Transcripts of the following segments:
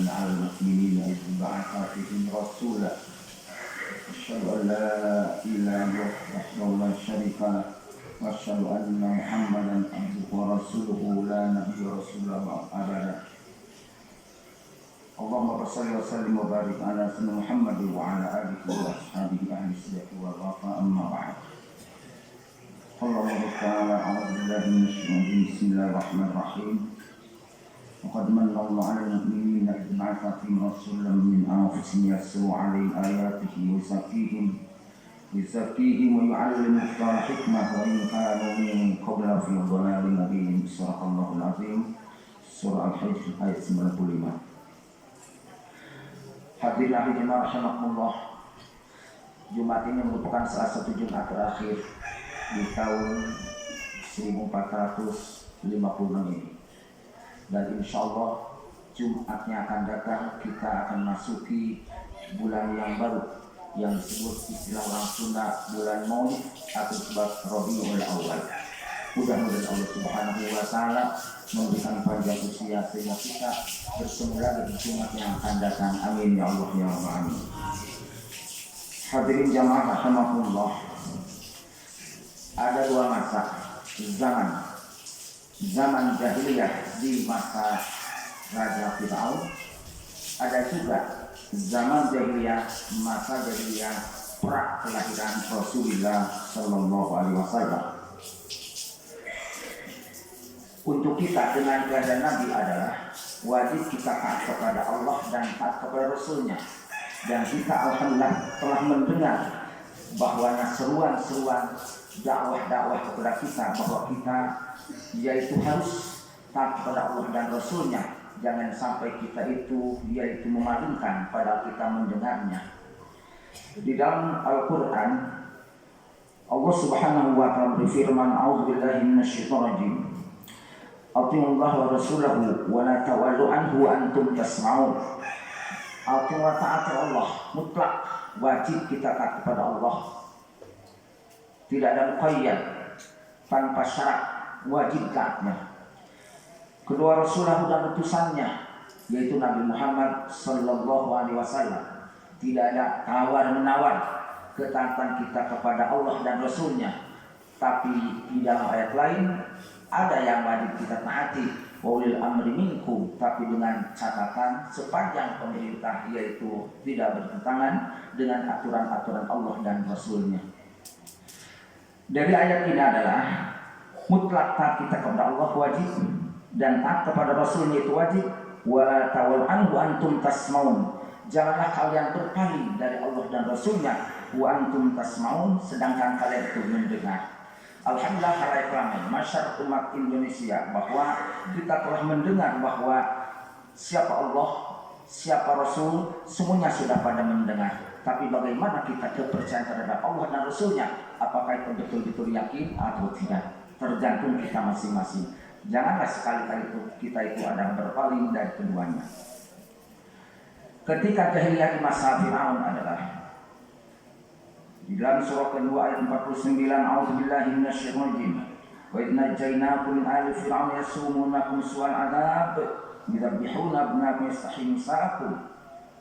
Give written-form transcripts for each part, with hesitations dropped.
على المؤمنين إذ بعث فيهم رسولا أشهد أن لا إله إلا الله وحده لا شريك له وأشهد أن محمدا عبده ورسوله لا نبي رسوله أبدا اللهم صل وسلم وبارك على سيدنا محمد وعلى آله وأصحابه أهل الصدق والوفاء أما بعد قال الله تعالى أعوذ بالله من الشيطان الرجيم بسم الله الرحمن الرحيم وقد من الله على المؤمنين إذ بعث فيهم رسولا من أنفسهم يتلو عليهم آياته ويزكيهم ويعلمهم الحكمة وإن كانوا من قبل في ضلال مبين صدق الله العظيم surah Al-Hajj ayat 95. Hadirin hadirin rahimakumullah, Jumat ini merupakan salah satu Jumat terakhir di tahun 1456 ini. Dan insya Allah Jumatnya akan datang kita akan masuki bulan yang baru yang disebut istilah orang Sunda bulan Maulid atau sebab Rabiul Awal. Mudah-mudahan Allah Subhanahu wa Ta'ala memberikan panjang usia sehingga kita bersemu lagi di Jumat yang akan datang. Amin ya Allah ya Rabbal alamin. Hadirin jamaah rahimakumullah, ada dua masa zaman jahiliyah di masa Raja Fir'aun, ada juga zaman jahiliyah masa jahiliyah pra kelahiran Rasulullah Sallallahu Alaihi Wasallam. Untuk kita dengan keadaan Nabi adalah wajib kita taat kepada Allah dan taat kepada Rasulnya. Dan kita alhamdulillah telah mendengar bahwa seruan-seruan dakwah-dakwah kepada kita bahwa kita yaitu harus taat kepada Allah dan Rasulnya. Jangan sampai kita itu yaitu memalingkan pada kita mendengarnya. Di dalam Al-Quran Allah Subhanahu wa Ta'ala berfirman, A'udzubillahi minasyaitonir rajim. Atiullah wa rasulahu wa la tawallu anhu wa antum tasma'un. Atiullah wa ta'ati Allah, mutlak wajib kita taat kepada Allah. Tidak ada muqayyad, tanpa syarat, wajib taatnya. Kedua Rasulullah dan utusannya yaitu Nabi Muhammad Sallallahu Alaihi Wasallam. Tidak ada tawar-menawar ketaatan kita kepada Allah dan Rasulnya. Tapi di dalam ayat lain ada yang wajib kita taati, ulil amri minkum, tapi dengan catatan sepanjang pemerintah yaitu tidak bertentangan dengan aturan-aturan Allah dan Rasulnya. Dari ayat ini adalah mutlak taat kita kepada Allah wajib dan taat kepada Rasulnya itu wajib. Wala tawal anhu antum tasmaun, janganlah kalian berpaling dari Allah dan Rasulnya. Wa antum tasmaun, sedangkan kalian itu mendengar. Alhamdulillah khalaik ramai masyarakat umat Indonesia bahwa kita telah mendengar bahwa siapa Allah, siapa Rasul, semuanya sudah pada mendengar. Tapi bagaimana kita kepercayaan terhadap Allah dan Rasulnya? Apakah itu betul-betul yakin atau tidak? Tergantung kita masing-masing. Janganlah sekali-kali kita itu ada berpaling dari keduanya. Ketika jahiliyah di masa Fir'aun adalah di dalam surah kedua ayat 49, A'udzubillahi minasyaitonir rajim. Wa idh najaynakum min ali fir'aun yasumunakum su'al 'adzab yudhabbihuna abnaakum yastahyi nisa'akum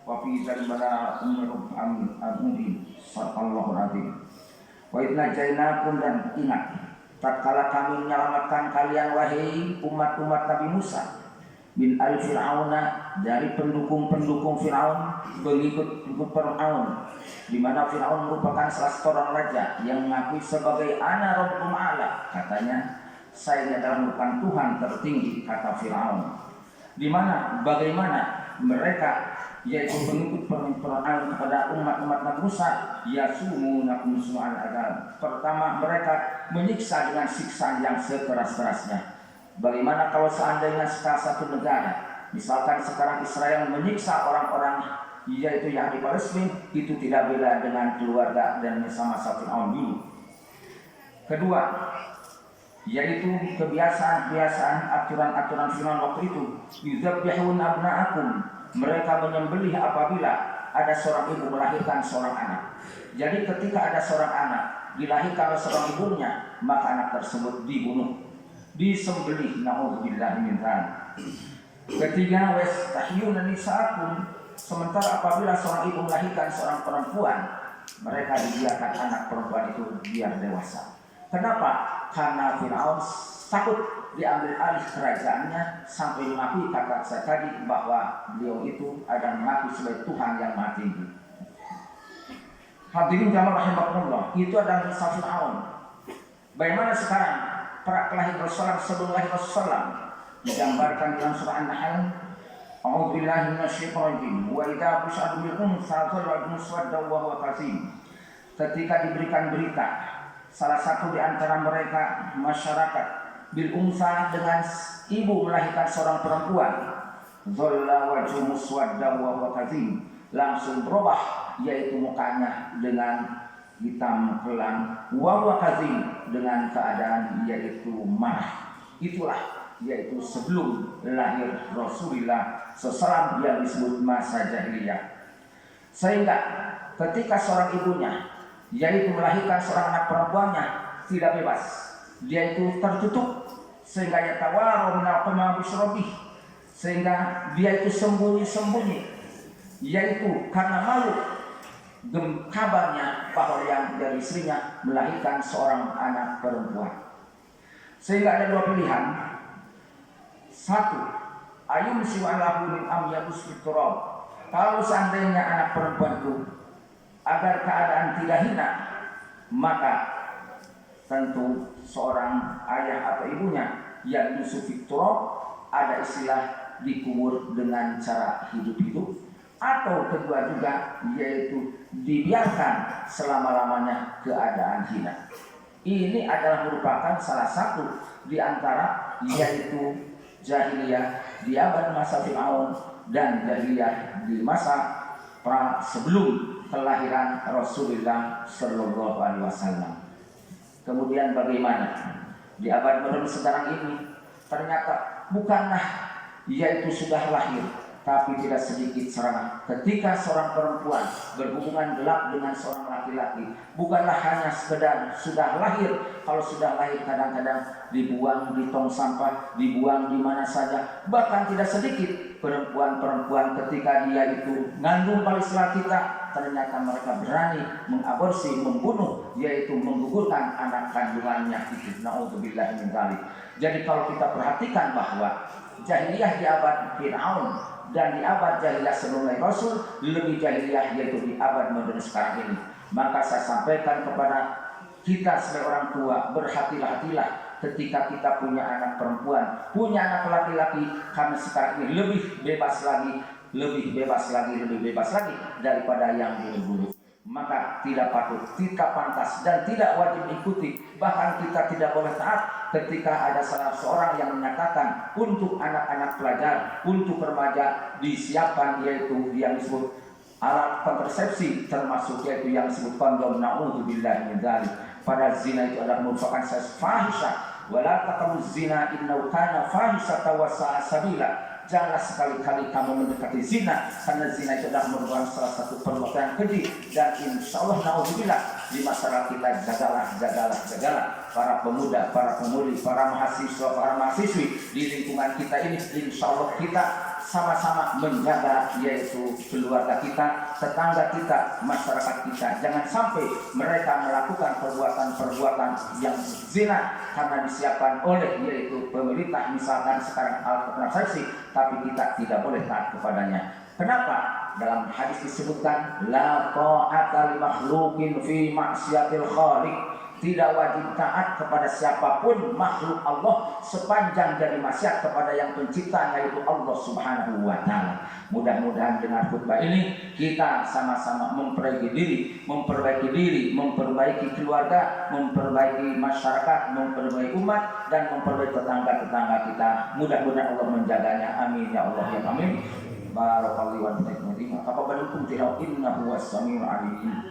wa fi dzalika bala'un min rabbikum 'azim. Shadaqallahul 'azim. Wa idh najaynakum, dan ingat tatkala kami menyelamatkan kalian wahai umat-umat Nabi Musa min ali fir'auna, dari pendukung-pendukung Fir'aun, pengikut Fir'aun, di mana Fir'aun merupakan salah seorang raja yang mengakui sebagai ana rabbukum a'la. Katanya, saya ini adalah merupakan Tuhan tertinggi, kata Fir'aun. Di mana bagaimana mereka yaitu pengikut Fir'aun kepada umat-umat Nabi Musa, yasumunakum su'al adzab. Pertama, mereka menyiksa dengan siksaan yang sekeras-kerasnya. Bagaimana kalau seandainya salah satu negara, misalkan sekarang Israel menyiksa orang-orang yaitu yang di Palestina, itu tidak beda dengan keluarga dan masa-masa Fir'aun dulu. Kedua, yaitu kebiasaan-kebiasaan aturan-aturan Fir'aun waktu itu, yudzabbihun abna'akum, mereka menyembelih apabila ada seorang ibu melahirkan seorang anak. Jadi ketika ada seorang anak dilahirkan oleh seorang ibunya, maka anak tersebut dibunuh, disembelih, naudzubillah min dzalik. Ketiga, wastahyuna nisaakum, sementara apabila seorang ibu melahirkan seorang perempuan, mereka dibiarkan anak perempuan itu biar dewasa. Kenapa? Karena Fir'aun takut diambil alih kerajaannya sampai mengakui kata saya tadi bahwa beliau itu adalah mengaku sebagai Tuhan yang Maha Tinggi. Hadirin jamaah rahimakumullah, itu adalah kisah Fir'aun. Bagaimana sekarang para kelahiran Rasulullah sebelum lahir Rasulullah digambarkan dalam surah An-Nahl. A'udzubillahi minasyaitonir rajim. Wa idza busyira bil unsa dhalla muswadda wa huwa kazim. Ketika diberikan berita salah satu di antara mereka masyarakat bil unsa dengan ibu melahirkan seorang perempuan, dhalla wajhu muswadda wa huwa kazim, langsung berubah yaitu mukanya dengan hitam kelam, wa huwa kazim, dengan keadaan yaitu marah. Itulah yaitu sebelum lahir Rasulullah seselam yang disebut masa jahiliyah. Sehingga ketika seorang ibunya yaitu melahirkan seorang anak perempuannya tidak bebas, dia itu tertutup sehingga yatawaru minal qama bisyrabih, sehingga dia itu sembunyi-sembunyi, yaitu karena malu kabarnya bahwa yang dari istrinya melahirkan seorang anak perempuan. Sehingga ada dua pilihan. Satu, ayum siwalahu min am yabus fiturab. Kalau seandainya anak perempuan itu agar keadaan tidak hina, maka tentu seorang ayah atau ibunya yang yusuf fiturab, ada istilah dikubur dengan cara hidup-hidup, atau kedua juga yaitu dibiarkan selama-lamanya keadaan hina. Ini adalah merupakan salah satu di antara yaitu jahiliyah di abad masa Fir'aun dan jahiliyah di masa sebelum kelahiran Rasulullah Sallallahu Alaihi Wasallam. Kemudian bagaimana di abad modern sekarang ini, ternyata bukanlah yaitu sudah lahir, tapi tidak sedikit serangan ketika seorang perempuan berhubungan gelap dengan seorang laki-laki. Bukanlah hanya sekedar sudah lahir, kalau sudah lahir kadang-kadang dibuang di tong sampah, dibuang di mana saja. Bahkan tidak sedikit perempuan-perempuan ketika dia itu ngandung palislah kita, ternyata mereka berani mengaborsi, membunuh, yaitu menggugurkan anak kandungannya itu. Na'udzubillah min dzalik. Jadi kalau kita perhatikan bahwa jahiliyah di abad Fir'aun dan di abad jahiliyah sebelum lahir Rasul lebih jahiliyah yaitu di abad modern sekarang ini, maka saya sampaikan kepada kita sebagai orang tua, berhati-hatilah ketika kita punya anak perempuan, punya anak laki-laki, karena sekarang ini lebih bebas lagi daripada yang dulu-dulu. Maka tidak patut, tidak pantas dan tidak wajib ikuti. Bahkan kita tidak boleh taat ketika ada salah seorang yang menyatakan untuk anak-anak pelajar, untuk remaja disiapkan yaitu yang disebut alat kontrasepsi, termasuk yaitu yang disebut kondom. Na'udzubillah min dzalik. Pada zina itu adalah merupakan fahisyah. Wala taqrabuz zina innahu kana fahisyatan wa sa'a sabila. Janganlah sekali-kali kamu mendekati zina, karena zina itu adalah merupakan salah satu perbuatan keji. Dan insya Allah na'udzubillah, di masyarakat kita jagalah para pemuda, para pemudi, para mahasiswa, para mahasiswi di lingkungan kita ini. Insya Allah kita sama-sama menjaga yaitu keluarga kita, tetangga kita, masyarakat kita. Jangan sampai mereka melakukan perbuatan-perbuatan yang zina karena disiapkan oleh yaitu pemerintah, misalkan sekarang alat kontrasepsi, tapi kita tidak boleh taat kepadanya. Kenapa? Dalam hadis disebutkan la ta'ata li makhluqin fi ma'siyatil khaliq. Tidak wajib taat kepada siapapun makhluk Allah sepanjang dari maksiat kepada yang pencipta, yaitu Allah Subhanahu wa Ta'ala. Mudah-mudahan dengan khutbah ini kita sama-sama memperbaiki diri, memperbaiki keluarga, memperbaiki masyarakat, memperbaiki umat, dan memperbaiki tetangga-tetangga kita. Mudah-mudahan Allah menjaganya. Amin ya Allah ya amin. Barakallahu wa ta'ala. Taqabbalukum tilawah innahu was-sami'ul 'alim.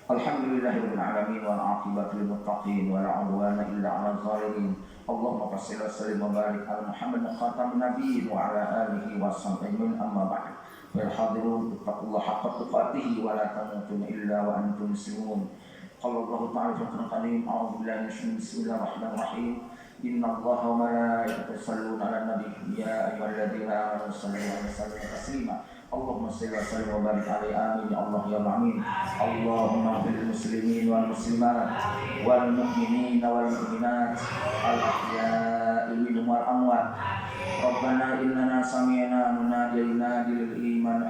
Alhamdulillahirabbil alamin wal 'aqibatu lil muttaqin wa la 'udwana illa 'alal zalimin. Allahumma shalli wa sallim wa barik ala Muhammad khatamin nabiyyin wa ala alihi wa sahbihi amma ba'd. Wal hadirun ittaqullaha haqqa tuqatih wa la tamutunna illa wa antum muslimun. Qala Allah ta'ala fi al-Qur'an a'udzu billahi bismillahirrahmanirrahim. Inna Allaha wa malaikatahu yusholluna 'alan nabi ya ayyuhalladzina amanu shallu 'alaihi wa sallimu taslima. Allahumma shalli wa sallim wa barik alaihi amin ya Allah ya amin. Allahumma ighfir lil muslimin wal muslimat wal mu'minin wal mu'minat al ahya'i minhum wal amwat. Rabbana innana sami'na munadiyan yunadi lil iman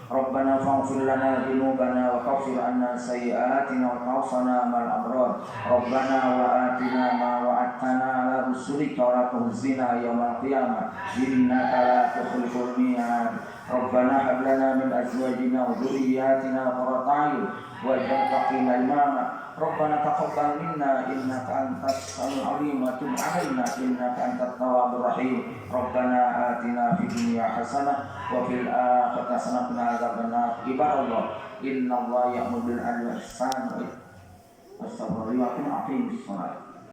Rabbana faghfir lana dhunubana wa kaffir 'anna sayyi'atina wa tawaffana ma'al abrar. Rabbana wa atina ma wa'adtana 'ala rusulika wa la tukhzina yawmal qiyamah innaka la tukhliful mi'ad. Rabbana hab lana min azwajina wa dhurriyyatina qurrata a'yun waj'alna imama. Rabbana taqabbal minna innaka antas samiul 'alim wa tub 'alaina innaka antat tawwabur rahim. Rabbana atina fid dunya hasanah wa fil akhirati hasanah wa qina adzabannar. Ibadallah, innallaha ya'muru bil 'adli wal ihsan wa ita'i wa aqimis shalah.